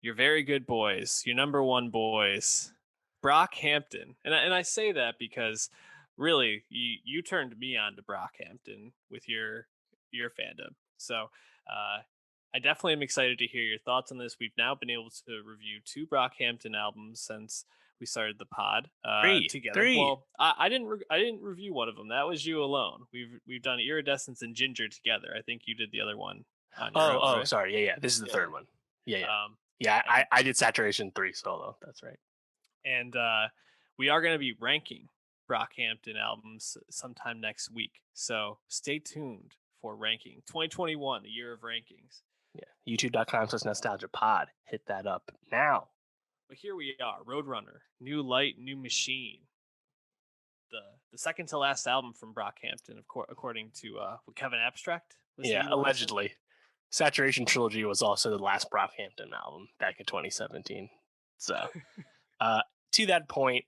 your very good boys, your number one boys, Brockhampton. And I say that because really you turned me on to Brockhampton with your fandom. So I definitely am excited to hear your thoughts on this. We've now been able to review two Brockhampton albums since we started the pod together. Three. Well, I didn't review one of them. That was you alone. We've done Iridescence and Ginger together. I think you did the other one on your own, right? Sorry. Yeah. This is the Yeah. third one. Yeah. Um, Yeah. and I did Saturation 3 solo. That's right. and we are going to be ranking Brockhampton albums sometime next week. So stay tuned for ranking 2021, the year of rankings. Yeah. YouTube.com/nostalgia pod. Hit that up now. But here we are, Roadrunner, New Light, New Machine. The second to last album from Brockhampton, according to what Kevin Abstract was. Yeah, allegedly. Saturation Trilogy was also the last Brockhampton album back in 2017. So, to that point,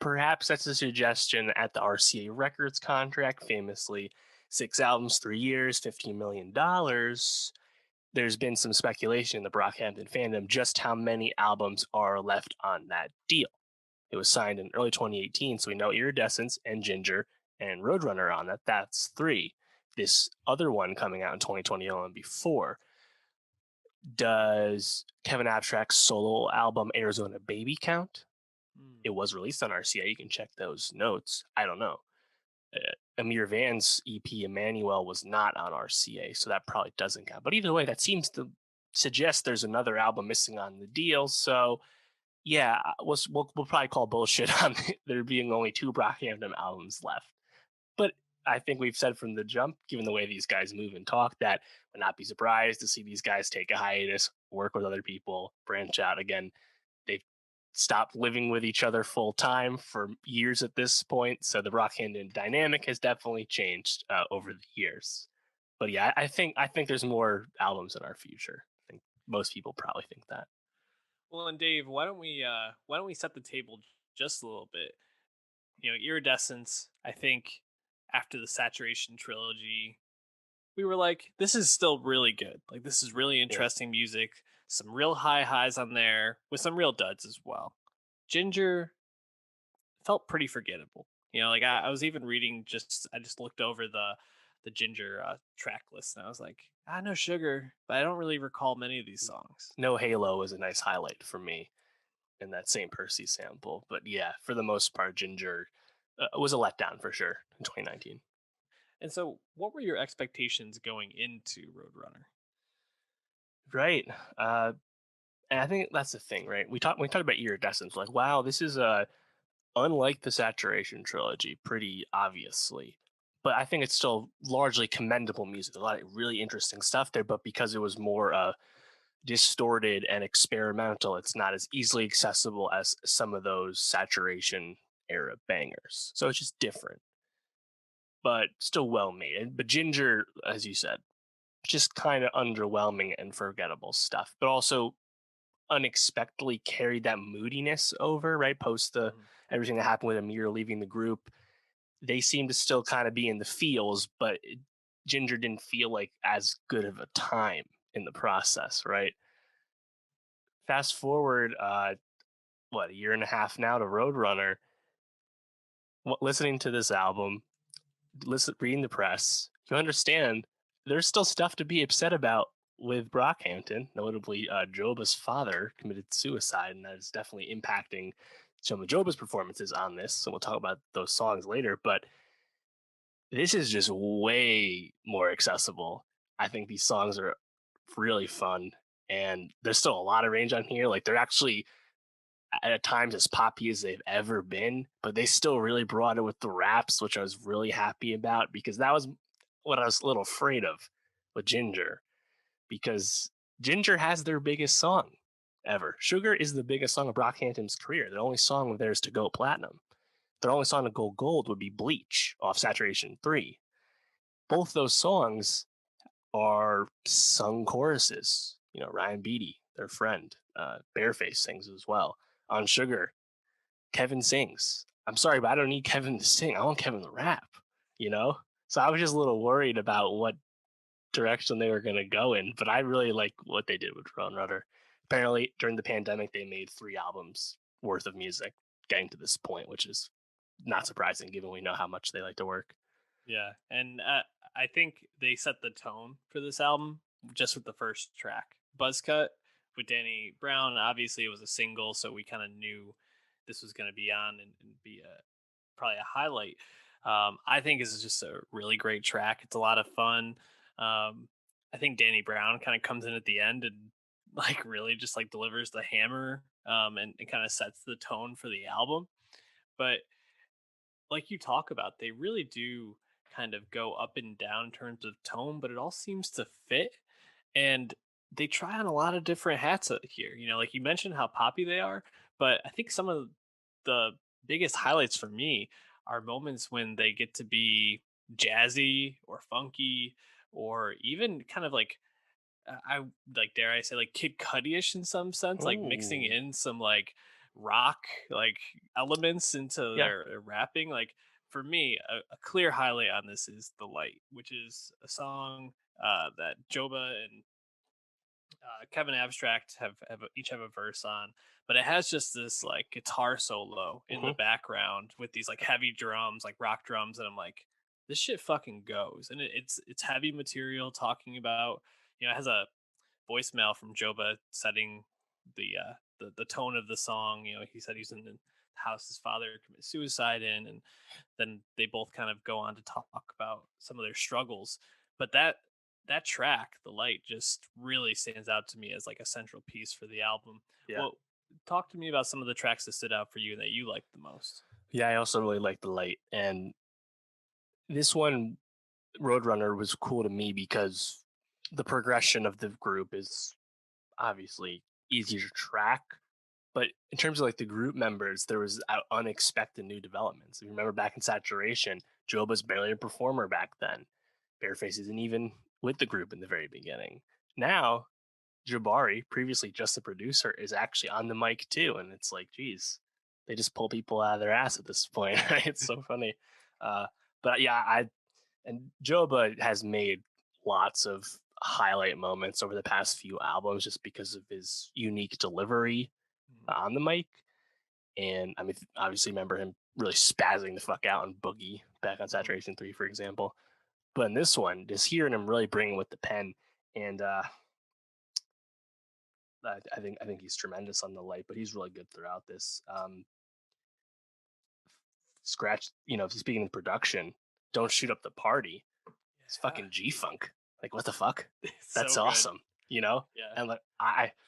perhaps that's a suggestion at the RCA Records contract, famously 6 albums, 3 years, $15 million. There's been some speculation in the Brockhampton fandom just how many albums are left on that deal. It was signed in early 2018, so we know Iridescence and Ginger and Roadrunner on that. That's 3. This other one coming out in 2021 and before. Does Kevin Abstract's solo album Arizona Baby count? It was released on RCA. You can check those notes. I don't know. Amir Van's EP Emmanuel was not on RCA, so that probably doesn't count. But either way, that seems to suggest there's another album missing on the deal. So yeah, we'll probably call bullshit on there being only 2 Brockhampton albums left. But I think we've said from the jump, given the way these guys move and talk, that would not be surprised to see these guys take a hiatus, work with other people, branch out again. They've stopped living with each other full time for years at this point, so the Brockhampton dynamic has definitely changed over the years. But yeah, I think there's more albums in our future. I think most people probably think that. Well, and Dave, why don't we set the table just a little bit? Iridescence. I think after the Saturation trilogy, we were like, this is still really good. Like, this is really interesting music. Some real high highs on there with some real duds as well. Ginger felt pretty forgettable. I was even reading I just looked over the Ginger track list and I was like, no sugar, but I don't really recall many of these songs. No Halo was a nice highlight for me in that St. Percy sample. But yeah, for the most part, Ginger was a letdown for sure in 2019. And so, what were your expectations going into Roadrunner? Right. And I think that's the thing, right? We talked about Iridescence. Like, wow, this is unlike the Saturation trilogy, pretty obviously. But I think it's still largely commendable music. A lot of really interesting stuff there, but because it was more distorted and experimental, it's not as easily accessible as some of those Saturation era bangers. So it's just different, but still well made. But Ginger, as you said, just kind of underwhelming and forgettable stuff, but also unexpectedly carried that moodiness over, right? Post everything that happened with Amir leaving the group, they seem to still kind of be in the feels, but Ginger didn't feel like as good of a time in the process, right? Fast forward, a year and a half now to Roadrunner. Listening to this album, reading the press, you understand there's still stuff to be upset about with Brockhampton. Notably, Joba's father committed suicide, and that is definitely impacting some of Joba's performances on this. So we'll talk about those songs later. But this is just way more accessible. I think these songs are really fun, and there's still a lot of range on here. Like, they're actually at times as poppy as they've ever been, but they still really brought it with the raps, which I was really happy about, because that was what I was a little afraid of with Ginger, because Ginger has their biggest song ever. Sugar is the biggest song of Brockhampton's career. The only song of theirs to go platinum. Their only song to go gold would be Bleach off Saturation 3. Both those songs are sung choruses. Ryan Beatty, their friend, Bareface sings as well. On Sugar, Kevin sings. I'm sorry, but I don't need Kevin to sing. I want Kevin to rap, So I was just a little worried about what direction they were going to go in, but I really like what they did with Roadrunner. apparently during the pandemic they made 3 albums worth of music getting to this point, which is not surprising given we know how much they like to work. Yeah, and I think they set the tone for this album just with the first track, "Buzzcut" with Danny Brown. Obviously, it was a single, so we kind of knew this was going to be on and be a probably a highlight. I think this is just a really great track. It's a lot of fun. I think Danny Brown kind of comes in at the end and like really just like delivers the hammer, and kind of sets the tone for the album. But like you talk about, they really do kind of go up and down in terms of tone, but it all seems to fit. And they try on a lot of different hats here. You know, like you mentioned how poppy they are, but I think some of the biggest highlights for me are moments when they get to be jazzy or funky or even kind of like I like dare I say like Kid Cudi-ish in some sense, like mixing Ooh, in some like rock like elements into yeah. their rapping. Like for me, a clear highlight on this is "The Light," which is a song that Joba and Kevin Abstract have each have a verse on, but it has just this like guitar solo in the Hmm. background with these like heavy drums, like rock drums, and I'm like, this shit fucking goes, and it's heavy material talking about it has a voicemail from Joba setting the tone of the song. You know, he said he's in the house his father committed suicide in, and then they both kind of go on to talk about some of their struggles. But that track, "The Light," just really stands out to me as like a central piece for the album. Yeah. Well, talk to me about some of the tracks that stood out for you and that you liked the most. Yeah, I also really like the light. And this one, Roadrunner, was cool to me because the progression of the group is obviously easier to track. But in terms of like the group members, there was unexpected new developments. If you remember back in Saturation, Job was barely a performer back then. Bareface isn't even with the group in the very beginning. Now, Jabari, previously just the producer, is actually on the mic too. And it's like, geez, they just pull people out of their ass at this point. Right? It's so funny. Uh, but yeah, and Joba has made lots of highlight moments over the past few albums just because of his unique delivery Mhm. on the mic. And I mean, obviously, remember him really spazzing the fuck out on Boogie back on Mhm. Saturation 3, for example. But in this one, just hearing him really bringing with the pen, and I think he's tremendous on the light, but he's really good throughout this. Scratch, speaking of production, "Don't Shoot Up the Party." It's Yeah, fucking G Funk. Like, what the fuck? it's That's so good. awesome. You know, Yeah. and like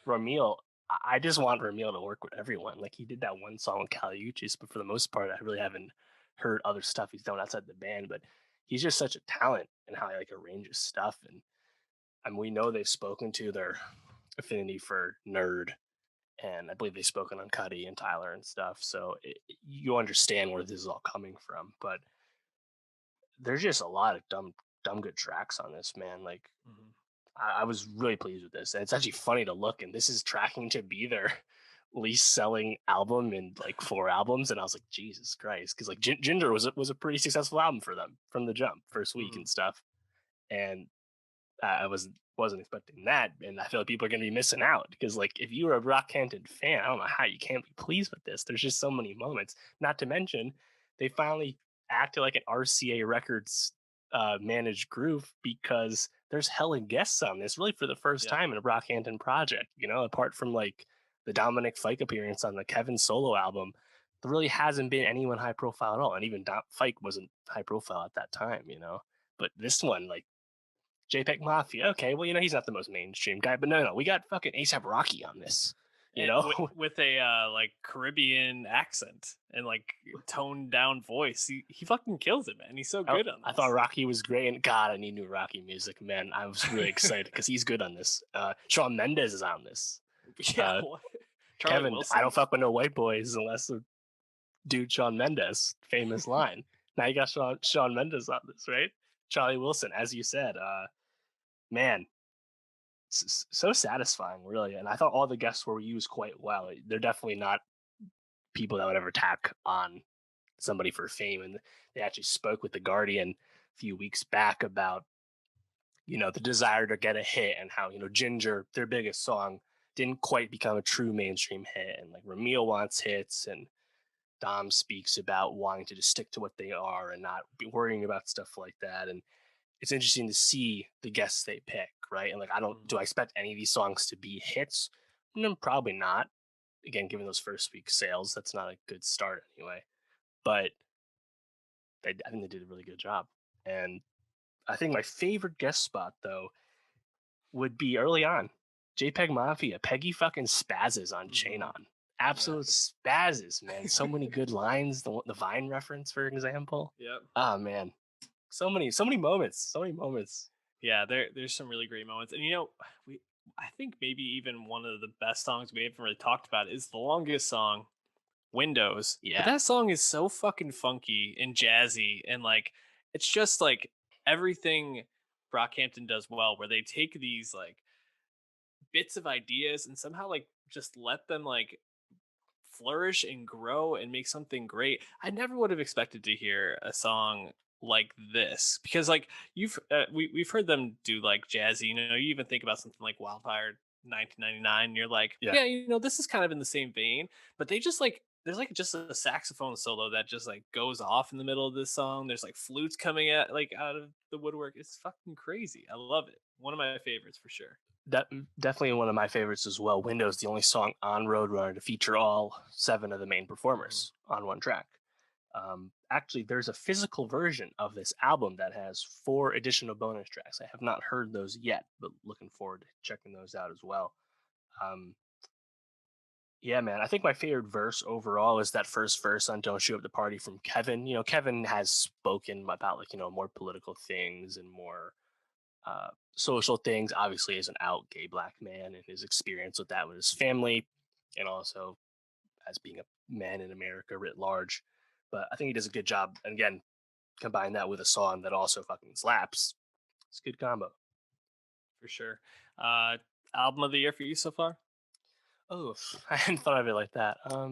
Ramil, I just want Ramil to work with everyone. Like he did that one song with Caliuchis, but for the most part, I really haven't heard other stuff he's done outside the band. But he's just such a talent in how he like arranges stuff, and we know they've spoken to their affinity for nerd, and I believe they've spoken on Cuddy and Tyler and stuff. So you understand where this is all coming from. But there's just a lot of dumb good tracks on this, man. Like Mhm. I was really pleased with this. And it's actually funny to look, and this is tracking to be their least selling album in like 4 albums. And I was like, Jesus Christ, because like Ginger was a pretty successful album for them from the jump, first week Mhm. and stuff. And I wasn't expecting that, and I feel like people are going to be missing out because like if you were a Brockhampton fan, I don't know how you can't be pleased with this. There's just so many moments. Not to mention, they finally acted like an RCA Records managed group because there's hella guests on this, really for the first Yeah. time in a Brockhampton project. Apart from like the Dominic Fike appearance on the Kevin solo album, there really hasn't been anyone high profile at all, and even Fike wasn't high profile at that time. But this one, like JPEG Mafia. Okay, well, he's not the most mainstream guy, but no, we got fucking ASAP Rocky on this. You know, With a like Caribbean accent and like toned down voice, he fucking kills it, man. He's so good on I thought this. Rocky was great, and God, I need new Rocky music, man. I was really excited because he's good on this. Shawn Mendes is on this. Yeah, Uh, what? Charlie Kevin, I Wilson? don't fuck with no white boys unless the dude Shawn Mendes, famous line. Now you got Shawn Mendes on this, right? Charlie Wilson, as you said, man, so satisfying, really. And I thought all the guests were used quite well. They're definitely not people that would ever tack on somebody for fame. And they actually spoke with the Guardian a few weeks back about the desire to get a hit and how Ginger, their biggest song, didn't quite become a true mainstream hit. And like Ramil wants hits, and Dom speaks about wanting to just stick to what they are and not be worrying about stuff like that. And it's interesting to see the guests they pick, right? And like, I don't Mhm. do I expect any of these songs to be hits? No, probably not. Again, given those first week sales, that's not a good start anyway. But I think they did a really good job. And I think my favorite guest spot though would be early on. JPEG Mafia, Peggy fucking spazzes on Chain Mhm. On. Yeah. Absolute spazzes, man. So many good lines. The Vine reference, for example. Yep. Ah, man. So many moments. So many moments. Yeah, there's some really great moments. And we I think maybe even one of the best songs we haven't really talked about is the longest song, Windows. But Yeah. that song is so fucking funky and jazzy and like it's just like everything Brockhampton does well where they take these like bits of ideas and somehow like just let them like flourish and grow and make something great. I never would have expected to hear a song like this because like we've heard them do like jazzy, you even think about something like Wildfire 1999 and you're like, Yeah. yeah, this is kind of in the same vein, but they just like there's like just a saxophone solo that just like goes off in the middle of this song. There's like flutes coming at like out of the woodwork. It's fucking crazy. I love it. One of my favorites for sure. That definitely one of my favorites as well. Windows, the only song on Roadrunner to feature all seven of the main Mhm. performers on one track. Actually, there's a physical version of this album that has four additional bonus tracks. I have not heard those yet, but looking forward to checking those out as well. Um, yeah, man, I think my favorite verse overall is that first verse on "Don't Show Up the Party" from Kevin. Kevin has spoken about like more political things and more social things. Obviously, as an out gay black man and his experience with that with his family, and also as being a man in America writ large. But I think he does a good job. And again, combine that with a song that also fucking slaps. It's a good combo. For sure. Uh, Album of the year for you so far? Oh, I hadn't thought of it like that. I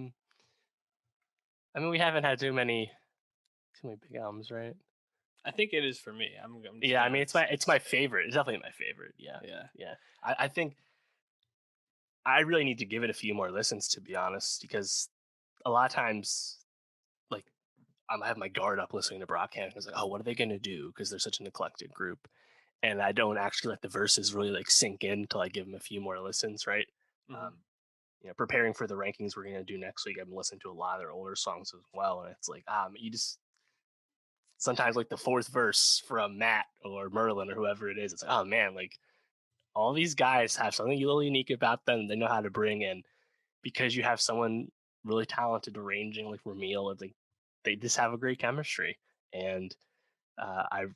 mean, we haven't had too many big albums, right? I think it is for me. I'm just Yeah, I gonna mean, it's say my it. favorite. It's definitely my favorite. Yeah, Yeah. yeah. I think I really need to give it a few more listens to be honest, because a lot of times, like, I have my guard up listening to Brockhampton. It's like, oh, what are they gonna do? Because they're such an eclectic group, and I don't actually let the verses really like sink in until I give them a few more listens, right? Mhm. Um, preparing for the rankings we're gonna do next week, I've been listening to a lot of their older songs as well, and it's like, you just sometimes like the fourth verse from Matt or Merlin or whoever it is, it's like, oh man, like all these guys have something really unique about them. They know how to bring in because you have someone really talented arranging like Ramil. Like they just have a great chemistry, and I'm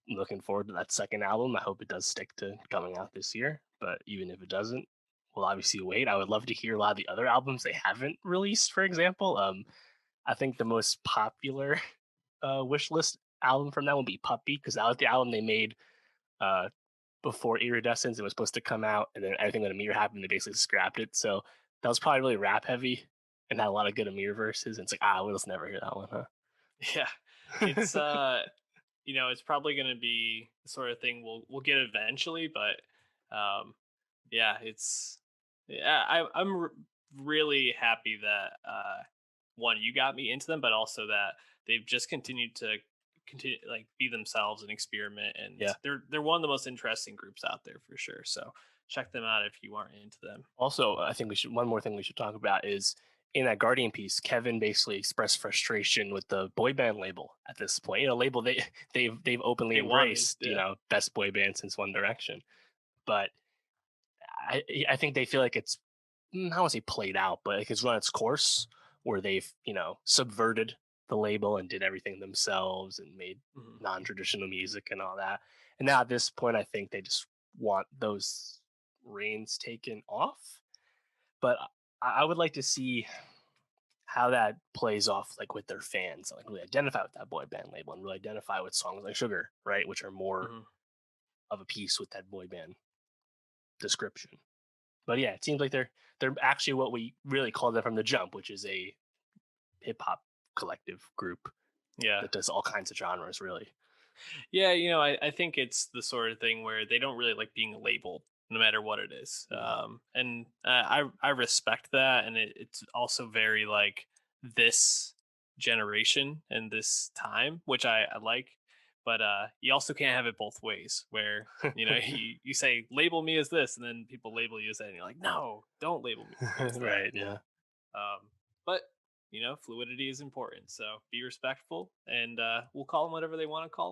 looking forward to that second album. I hope it does stick to coming out this year. But even if it doesn't, we'll obviously wait. I would love to hear a lot of the other albums they haven't released. For example, I think the most popular wish list album from that would be Puppy because that was the album they made uh, before Iridescence. It was supposed to come out, and then everything with Amir happened. They basically scrapped it. So that was probably really rap heavy and had a lot of good Amir verses. And it's like, we'll just never hear that one, Yeah. It's huh? it's probably gonna be the sort of thing we'll get eventually, but yeah, yeah, I'm really happy that one, you got me into them, but also that they've just continued to continue like be themselves and experiment, and Yeah. they're one of the most interesting groups out there for sure. So check them out if you aren't into them. Also, I think we should one more thing we should talk about is in that Guardian piece, Kevin basically expressed frustration with the boy band label at this point. Label they've openly They wanted, embraced, yeah. best boy band since One Direction. But I think they feel like it's I don't want to say played out, but like it's run its course where they've, subverted the label and did everything themselves and made Mhm. non-traditional music and all that. And now at this point, I think they just want those reins taken off. But I would like to see how that plays off like with their fans, like really identify with that boy band label and really identify with songs like Sugar, right? Which are more Mhm. of a piece with that boy band description. But yeah, it seems like they're actually what we really called them from the jump, which is a hip hop collective group Yeah. that does all kinds of genres, really. Yeah, I think it's the sort of thing where they don't really like being labeled. no matter what it is. Mm. And I respect that, and it's also very like this generation and this time, which I like. But you also can't have it both ways, where you say label me as this, and then people label you as that, and you're like, no, don't label me as that. Right. Yeah. But fluidity is important, so be respectful, and we'll call them whatever they want to call